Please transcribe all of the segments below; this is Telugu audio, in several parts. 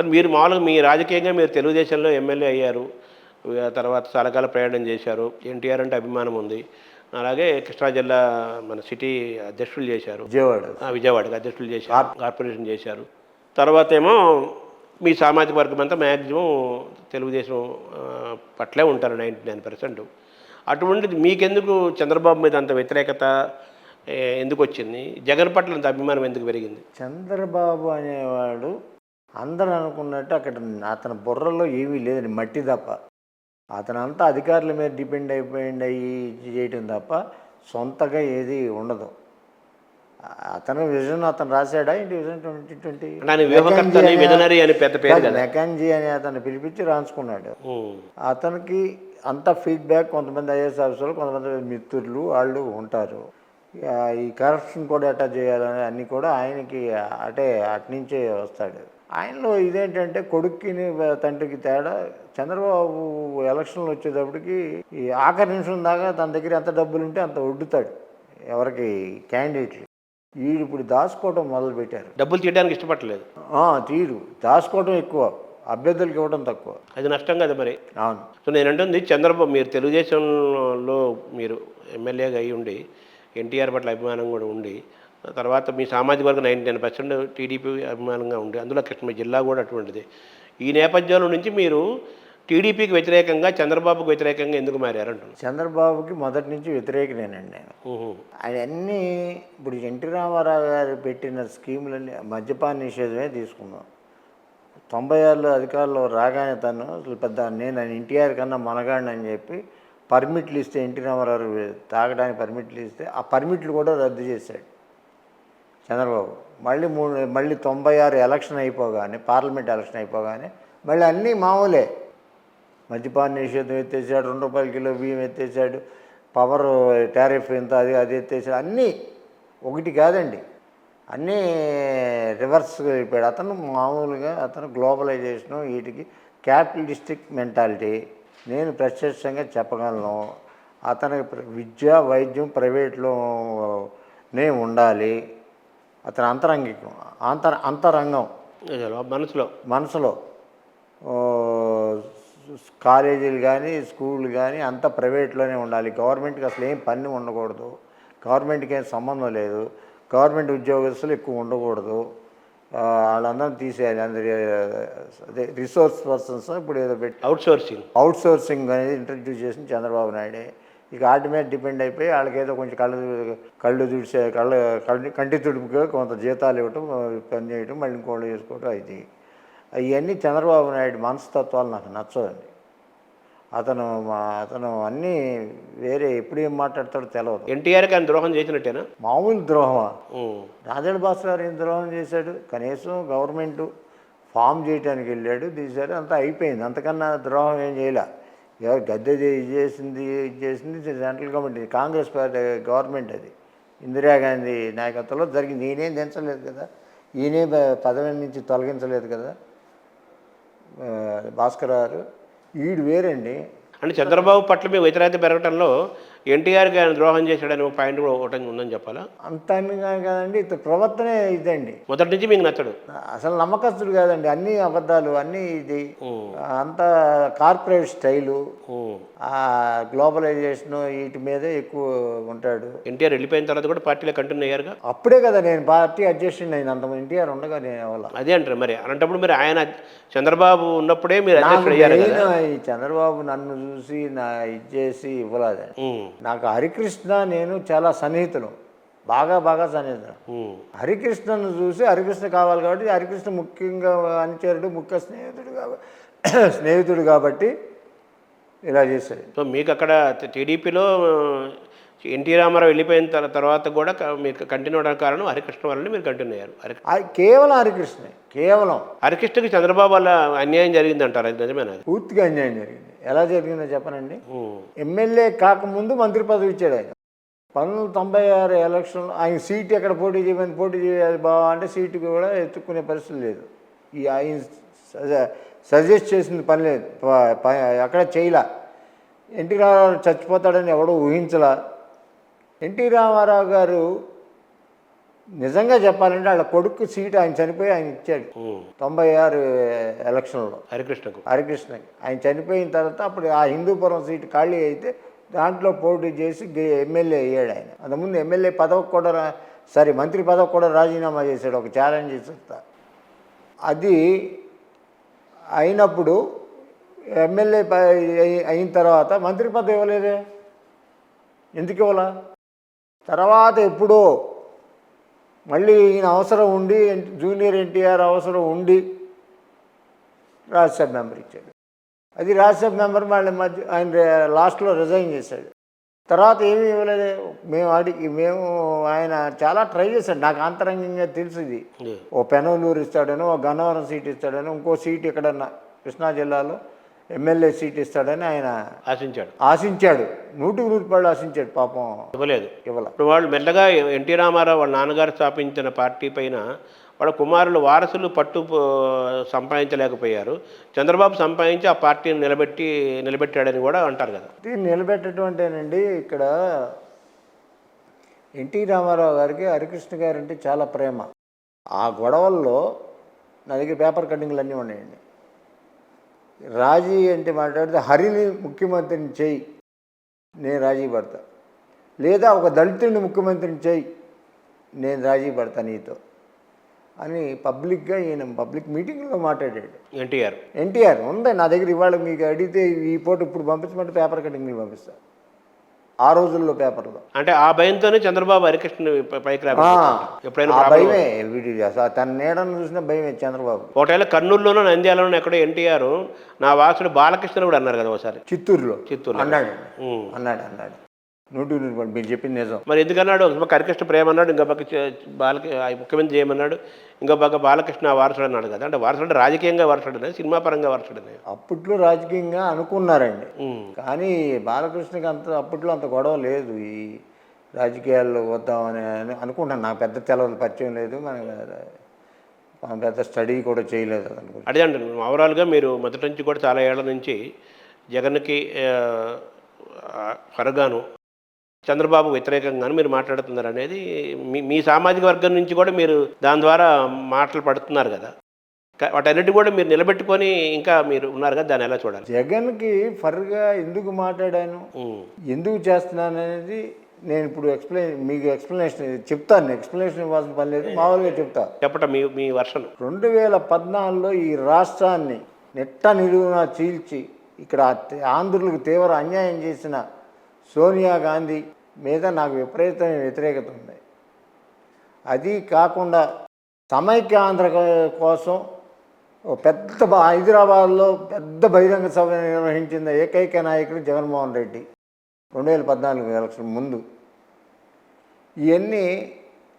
సరే మీరు మామూలుగా మీ రాజకీయంగా మీరు తెలుగుదేశంలో ఎమ్మెల్యే అయ్యారు. తర్వాత చాలా కాలం ప్రయాణం చేశారు. ఎన్టీఆర్ అంటే అభిమానం ఉంది. అలాగే కృష్ణా జిల్లా మన సిటీ అధ్యక్షులు చేశారు. విజయవాడ విజయవాడకి అధ్యక్షులు చేశారు. కార్పొరేషన్ చేశారు. తర్వాతేమో మీ సామాజిక వర్గం అంతా మ్యాక్సిమం తెలుగుదేశం పట్లే ఉంటారు 99%. అటువంటిది మీకెందుకు చంద్రబాబు మీద అంత వ్యతిరేకత ఎందుకు వచ్చింది? జగన్ పట్ల అంత అభిమానం ఎందుకు పెరిగింది? చంద్రబాబు అనేవాడు అందరూ అనుకున్నట్టు అక్కడ అతని బుర్రలో ఏమీ లేదండి, మట్టి తప్ప. అతనంతా అధికారుల మీద డిపెండ్ అయ్యి చేయటం తప్ప సొంతగా ఏది ఉండదు. అతను విజన్ అతను రాశాడా ఏంటి? విజన్ 2020 మెకాంజీ అని అతను పిలిపించి రాసుకున్నాడు. అతనికి అంత ఫీడ్బ్యాక్ కొంతమంది ఐఏఎస్ ఆఫీసర్లు, కొంతమంది మిత్రులు వాళ్ళు ఉంటారు. ఈ కరప్షన్ కూడా ఎట్టా చేయాలని అన్నీ కూడా ఆయనకి అట్నుంచే వస్తాడు. ఆయనలో ఇదేంటంటే కొడుక్కి తండ్రికి తేడా. చంద్రబాబు ఎలక్షన్లు వచ్చేటప్పటికి ఈ ఆఖరి నిమిషం దాకా తన దగ్గర ఎంత డబ్బులు ఉంటే అంత వడ్డుతాడు ఎవరికి క్యాండిడేట్లు. వీడు ఇప్పుడు దాచుకోవడం మొదలుపెట్టారు. డబ్బులు తీయడానికి ఇష్టపడలేదు. తీరు దాచుకోవడం ఎక్కువ, అభ్యర్థులకు ఇవ్వడం తక్కువ. అది నష్టం కదా మరి. అవును. సో నేను అంటుంది, చంద్రబాబు మీరు తెలుగుదేశంలో మీరు ఎమ్మెల్యేగా అయ్యి ఉండి ఎన్టీఆర్ పట్ల అభిమానం కూడా ఉండి, తర్వాత మీ సామాజిక వర్గం 99% టీడీపీ అభిమానంగా ఉండి, అందులో కృష్ణ జిల్లా కూడా అటువంటిది. ఈ నేపథ్యంలో నుంచి మీరు టీడీపీకి వ్యతిరేకంగా చంద్రబాబుకు వ్యతిరేకంగా ఎందుకు మారారంటున్నారు? చంద్రబాబుకి మొదటి నుంచి వ్యతిరేకనేనండి నేను. అవన్నీ ఇప్పుడు ఎన్టీ రామారావు గారు పెట్టిన స్కీములన్నీ మద్యపాన నిషేధమే తీసుకుందాం. 96లో అధికారంలో రాగానే తను అసలు నేను ఎన్టీఆర్ కన్నా మనగాడిని అని చెప్పి పర్మిట్లు ఇస్తే, ఎన్టీ రామారావు తాగడానికి పర్మిట్లు ఇస్తే ఆ పర్మిట్లు కూడా రద్దు చేశాడు చంద్రబాబు. మళ్ళీ 96 ఎలక్షన్ అయిపోగానే, పార్లమెంట్ ఎలక్షన్ అయిపోగానే మళ్ళీ అన్నీ మామూలే. మద్యపాన నిషేధం ఎత్తేసాడు, 2 రూపాయల కిలో బియ్యం ఎత్తేసాడు, పవర్ టారిఫ్ ఎంత అది ఎత్తేసాడు. అన్నీ ఒకటి కాదండి, అన్నీ రివర్స్ అయిపోయాడు. అతను మామూలుగా గ్లోబలైజేషను, వీటికి క్యాపిటలిస్టిక్ మెంటాలిటీ నేను ప్రత్యక్షంగా చెప్పగలను. అతనికి విద్య వైద్యం ప్రైవేట్లోనే ఉండాలి. అతని అంతరంగం మనసులో కాలేజీలు కానీ స్కూళ్ళు కానీ అంతా ప్రైవేట్లోనే ఉండాలి. గవర్నమెంట్కి అసలు ఏం పని ఉండకూడదు, గవర్నమెంట్కి ఏం సంబంధం లేదు, గవర్నమెంట్ ఉద్యోగస్తులు ఎక్కువ ఉండకూడదు, వాళ్ళందరం తీసేయాలి. అదే రిసోర్స్ పర్సన్స్ ఇప్పుడు ఏదో పెట్టి అవుట్సోర్సింగ్ అనేది ఇంట్రడ్యూస్ చేసిన చంద్రబాబు నాయుడే. ఇక వాటి మీద డిపెండ్ అయిపోయి వాళ్ళకి ఏదో కొంచెం కళ్ళు తుడిచే కంటి తుడుపుగా కొంత జీతాలు ఇవ్వటం, పని చేయటం, మళ్ళీ ఇంకోళ్ళు చేసుకోవటం. అవన్నీ చంద్రబాబు నాయుడు మనస్తత్వాలు నాకు నచ్చదండి. అతను అన్నీ వేరే ఎప్పుడు ఏం మాట్లాడతాడో తెలియదు. ఎన్టీఆర్కి ఆయన ద్రోహం చేసినట్టేనా? మామూలు ద్రోహమా? రాజేంద్ర భాస్కర్ గారు ఏం ద్రోహం చేశాడు? కనీసం గవర్నమెంట్ ఫామ్ చేయడానికి వెళ్ళాడు, తీశాడు, అంతా అయిపోయింది. అంతకన్నా ద్రోహం ఏం చేయలే. ఎవరు గద్దె ఇది చేసింది central government, Congress party government. అది ఇందిరాగాంధీ నాయకత్వంలో జరిగింది. ఈయనేం దించలేదు కదా, ఈయనే పదవి నుంచి తొలగించలేదు కదా భాస్కర్ గారు. వీడు వేరండి. అంటే చంద్రబాబు పట్ల మీ వ్యతిరేకత పెరగటంలో ఎన్టీఆర్కి ఆయన ద్రోహం చేశాడని ఒక పాయింట్ కూడా ఒకటి ఉందని చెప్పాలా? అంత కాదండి, ప్రవర్తనే ఇదండి. మొదటి నుంచి మీకు నచ్చడు, అసలు నమ్మకస్తుడు కాదండి. అన్ని అబద్ధాలు, అన్నీ ఇది అంత కార్పొరేట్ స్టైలు, గ్లోబలైజేషన్ వీటి మీదే ఎక్కువ ఉంటాడు. ఎన్టీఆర్ వెళ్ళిపోయిన తర్వాత కూడా పార్టీలో కంటిన్యూ అయ్యారుగా. అప్పుడే కదా నేను పార్టీ అధ్యక్షుడిని అయిన, అంత ఎన్టీఆర్ ఉండగా నేను అవ్వాలి. అదే అంటారు మరి. అలాంటప్పుడు మీరు ఆయన చంద్రబాబు ఉన్నప్పుడే మీరు అధ్యక్షుడు అయ్యారు. ఈ చంద్రబాబు నన్ను చూసి ఇచ్చేసి ఇవ్వలేదు. నాకు హరికృష్ణ నేను చాలా సన్నిహితులు, బాగా సన్నిహితులు. హరికృష్ణను చూసి హరికృష్ణ కావాలి కాబట్టి, హరికృష్ణ ముఖ్యంగా అనుచరుడు, ముఖ్య స్నేహితుడు కాబట్టి ఇలా చేశాడు. సో మీకు అక్కడ టీడీపీలో ఎన్టీ రామారావు వెళ్ళిపోయిన తర్వాత కూడా మీకు కంటిన్యూ అవడానికి కారణం హరికృష్ణ వల్లనే మీరు కంటిన్యూ అయ్యారు. కేవలం హరికృష్ణకి చంద్రబాబు వల్ల అన్యాయం జరిగింది అంటారు, అది నిజమేనా? పూర్తిగా అన్యాయం జరిగింది. ఎలా జరిగిందో చెప్పనండి. ఎమ్మెల్యే కాకముందు మంత్రి పదవి ఇచ్చాడు ఆయన. 1996 ఎలక్షన్లో ఆయన సీటు ఎక్కడ పోటీ చేయాలి బావా అంటే సీటు కూడా ఎత్తుక్కునే పరిస్థితి లేదు. ఆయన సజెస్ట్ చేసిన పని లేదు, అక్కడ చేయలా. ఎన్టీ రామారావు చచ్చిపోతాడని ఎవడో ఊహించలా. ఎన్టీ రామారావు గారు నిజంగా చెప్పాలంటే వాళ్ళ కొడుకు సీటు ఆయన చనిపోయి ఆయన ఇచ్చాడు 96 ఎలక్షన్లో హరికృష్ణకు. హరికృష్ణకి. ఆయన చనిపోయిన తర్వాత అప్పుడు ఆ హిందూపురం సీటు ఖాళీ అయితే దాంట్లో పోటీ చేసి ఎమ్మెల్యే అయ్యాడు ఆయన. అంతకుముందు ఎమ్మెల్యే పదవికి కూడా మంత్రి పదవికి కూడా రాజీనామా చేశాడు ఒక ఛాలెంజ్ చేస్తా. అది అయినప్పుడు ఎమ్మెల్యే అయిన తర్వాత మంత్రి పదవి ఇవ్వలేదే, ఎందుకు ఇవ్వాల? తర్వాత ఎప్పుడో మళ్ళీ ఈయన అవసరం ఉండి జూనియర్ ఎన్టీఆర్ అవసరం ఉండి రాజ్యసభ మెంబర్ ఇచ్చాడు. అది రాజ్యసభ మెంబర్ మళ్ళీ మధ్య ఆయన లాస్ట్లో రిజైన్ చేశాడు. తర్వాత ఏమీ ఇవ్వలేదు. మేము ఆయన చాలా ట్రై చేశాడు, నాకు ఆంతరంగంగా తెలిసింది. ఓ పెనమలూరు ఇస్తాడని, ఓ గన్నవరం సీట్ ఇస్తాడని, ఇంకో సీట్ ఎక్కడన్నా కృష్ణా జిల్లాలో ఎమ్మెల్యే సీట్ ఇస్తాడని ఆయన ఆశించాడు. 100% ఆశించాడు. పాపం ఇవ్వలేదు. ఇప్పుడు వాళ్ళు మెల్లగా ఎన్టీ రామారావు వాళ్ళ నాన్నగారు స్థాపించిన పార్టీ పైన వాళ్ళ కుమారులు వారసులు పట్టు సంపాదించలేకపోయారు. చంద్రబాబు సంపాదించి ఆ పార్టీని నిలబెట్టాడని కూడా అంటారు కదా. దీన్ని నిలబెట్టడం అంటేనండి, ఇక్కడ ఎన్టీ రామారావు గారికి హరికృష్ణ గారు అంటే చాలా ప్రేమ. ఆ గొడవల్లో నా దగ్గర పేపర్ కటింగ్లు అన్నీ ఉన్నాయండి. రాజీ అంటే మాట్లాడితే హరిని ముఖ్యమంత్రిని చేయి, నేను రాజీ పడతా, లేదా ఒక దళితుడిని ముఖ్యమంత్రిని చేయి, నేను రాజీ పడతా నీతో అని పబ్లిక్గా ఈయన పబ్లిక్ మీటింగ్లో మాట్లాడాడు. ఎన్టీఆర్ ఉంది నా దగ్గర. ఇవాళ మీకు అడిగితే ఈ పూట ఇప్పుడు పంపించమంటే పేపర్ కటింగ్ పంపిస్తా. ఆ రోజుల్లో పేపర్లో అంటే ఆ భయంతోనే చంద్రబాబు హరికృష్ణ పైకి భయమే. తన నీడను చూసిన భయమే చంద్రబాబు. ఒకవేళ కర్నూలులోనూ నంద్యాలలోనూ ఎక్కడో ఎన్టీఆర్ నా వాసుడు బాలకృష్ణ కూడా అన్నారు కదా ఒకసారి. చిత్తూరు అన్నాడు. 100% మీరు చెప్పింది నిజం. మరి ఎందుకన్నాడు? ఒక పక్క హరికృష్ణ ప్రేమ అన్నాడు, ఇంకో పక్క ముఖ్యమంత్రి చేయమన్నాడు, ఇంకో పక్క బాలకృష్ణ వారసుడు అన్నాడు కదా. అంటే వారసుడు రాజకీయంగా వారసుడనే, సినిమా పరంగా వారసుడనే. అప్పట్లో రాజకీయంగా అనుకున్నారండి, కానీ బాలకృష్ణకి అప్పట్లో అంత గొడవ లేదు. ఈ రాజకీయాల్లో వద్దామని అనుకుంటాను. నాకు పెద్ద తెలవలు పరిచయం లేదు, మనం పెద్ద స్టడీ కూడా చేయలేదు అనుకుంటా. అదే అండి, ఓవరాల్గా మీరు మొదటి నుంచి కూడా చాలా ఏళ్ల నుంచి జగన్కి ఫరగాను చంద్రబాబు వ్యతిరేకంగాను మీరు మాట్లాడుతున్నారు అనేది మీ సామాజిక వర్గం నుంచి కూడా మీరు దాని ద్వారా మాటలు పడుతున్నారు కదా. వాటన్నిటి కూడా మీరు నిలబెట్టుకొని ఇంకా మీరు ఉన్నారు కదా, దాన్ని ఎలా చూడాలి? జగన్కి ఫర్గా ఎందుకు మాట్లాడాను, ఎందుకు చేస్తున్నాను అనేది నేను ఇప్పుడు మీకు ఎక్స్ప్లెనేషన్ చెప్తాను. ఎక్స్ప్లెనేషన్ ఇవ్వాల్సిన పని లేదు, మామూలుగా చెప్తా. చెప్పటం మీ వర్షన్. 2014లో ఈ రాష్ట్రాన్ని నిట్ట నిలువున చీల్చి ఇక్కడ ఆంధ్రులకు తీవ్ర అన్యాయం చేసిన సోనియా గాంధీ మీద నాకు విపరీతమైన వ్యతిరేకత ఉంది. అది కాకుండా సమైక్య ఆంధ్ర కోసం పెద్ద హైదరాబాద్లో పెద్ద బహిరంగ సభ నిర్వహించిన ఏకైక నాయకుడు జగన్మోహన్ రెడ్డి 2014 ఎలక్షన్ ముందు. ఇవన్నీ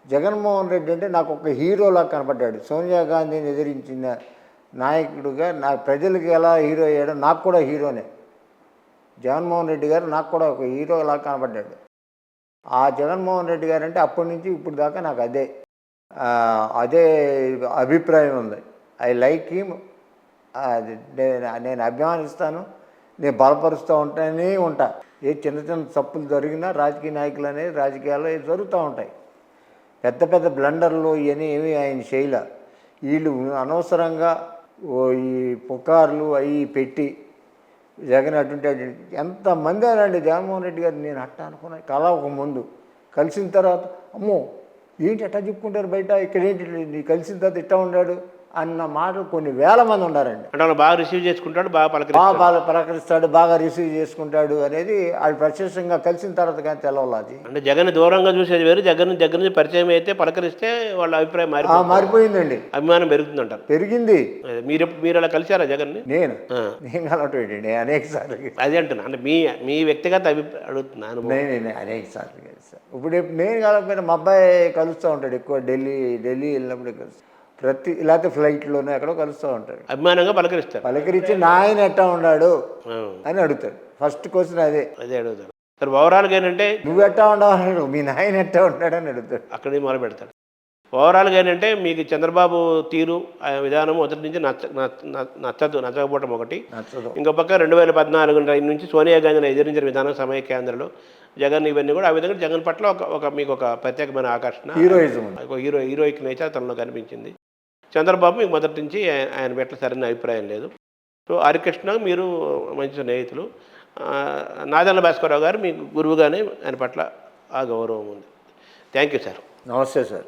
జగన్మోహన్ రెడ్డి అంటే నాకు ఒక హీరోలా కనపడ్డాడు. సోనియా గాంధీని ఎదిరించిన నాయకుడుగా ప్రజలకు ఎలా హీరో అయ్యాడో నాకు కూడా హీరోనే. జగన్మోహన్ రెడ్డి గారు నాకు కూడా ఒక హీరోలా కనపడ్డాడు. ఆ జగన్మోహన్ రెడ్డి గారు అంటే అప్పటి నుంచి ఇప్పుడు దాకా నాకు అదే అభిప్రాయం ఉంది. I like him. నేను అభిమానిస్తాను, నేను బలపరుస్తూ ఉంటా. ఏ చిన్న చిన్న తప్పులు జరిగినా రాజకీయ నాయకులు అనేది రాజకీయాల్లో జరుగుతూ ఉంటాయి. పెద్ద పెద్ద బ్లండర్లు ఇవన్నీ ఏమీ ఆయన చేయలే. వీళ్ళు అనవసరంగా ఈ పుకార్లు అవి పెట్టి జగన్ అటుంటే ఎంతమంది అనండి జగన్మోహన్ రెడ్డి గారు. నేను అట్ట అనుకున్నాను కళ ఒక ముందు, కలిసిన తర్వాత అమ్మో ఏంటి ఎట్టా చెప్పుకుంటారు బయట, ఇక్కడ ఏంటి నీ కలిసిన తర్వాత ఇట్టా ఉన్నాడు అన్న మాటలు కొన్ని వేల మంది ఉన్నారండి. అంటే బాగా రిసీవ్ చేసుకుంటాడు, బాగా పలకరిస్తాడు, బాగా రిసీవ్ చేసుకుంటాడు అనేది అది ప్రత్యక్షంగా కలిసిన తర్వాత కానీ తెలవాలి. అంటే జగన్ దూరంగా చూసేది వేరు, జగన్ దగ్గర నుంచి పరిచయం అయితే పలకరిస్తే వాళ్ళ అభిప్రాయం మారిపోయిందండి. అభిమానం పెరుగుతుందంటారు. పెరిగింది. మీరు అలా కలిసారా జగన్ని? నేను కలవటండి అనేక సార్లు. అదే అంటున్నా, అంటే మీ వ్యక్తిగత అభిప్రాయం అడుగుతున్నాను. నేను అనేక సార్లు కలిసాను. ఇప్పుడు నేను కలవకపోయినా మా అబ్బాయి కలుస్తూ ఉంటాడు ఎక్కువ. ఢిల్లీ వెళ్ళినప్పుడు కలుస్తాను. లేకపోతే ఫ్లైట్లోనే ఎక్కడో కలుస్తూ ఉంటాడు. అభిమానంగా పలకరించి నాయన ఎట్టా ఉన్నాడు అని అడుగుతాడు. ఫస్ట్ క్వశ్చన్ అదే అడుగుతాడు. సరే ఓవరాల్గా ఏంటంటే నువ్వు ఎట్టా ఉండవు, మీ నాయన ఎట్టా ఉన్నాడు అని అడుగుతాడు. అక్కడే మొదలు పెడతాడు. ఓవరాల్గా ఏంటంటే మీకు చంద్రబాబు తీరు ఆ విధానం మొదటి నుంచి నచ్చకపోవడం ఒకటి. నచ్చదు. ఇంకో పక్క 2014 నుంచి సోనియా గాంధీని ఎదిరించిన విధానం సమయ కేంద్రంలో జగన్ ఇవన్నీ కూడా ఆ విధంగా జగన్ పట్ల మీకు ఒక ప్రత్యేకమైన ఆకర్షణ, హీరోయిజం ఉంది. ఒక హీరోయిక్ నేచర్ తనలో కనిపించింది. చంద్రబాబు మీకు మొదటి నుంచి ఆయన పట్ల సరైన అభిప్రాయం లేదు. సో హరికృష్ణ మీరు మంచి స్నేహితులు. నాదెండ్ల భాస్కరరావు గారు మీకు గురువుగానే ఆయన పట్ల ఆ గౌరవం ఉంది. Thank you sir. నమస్తే సార్.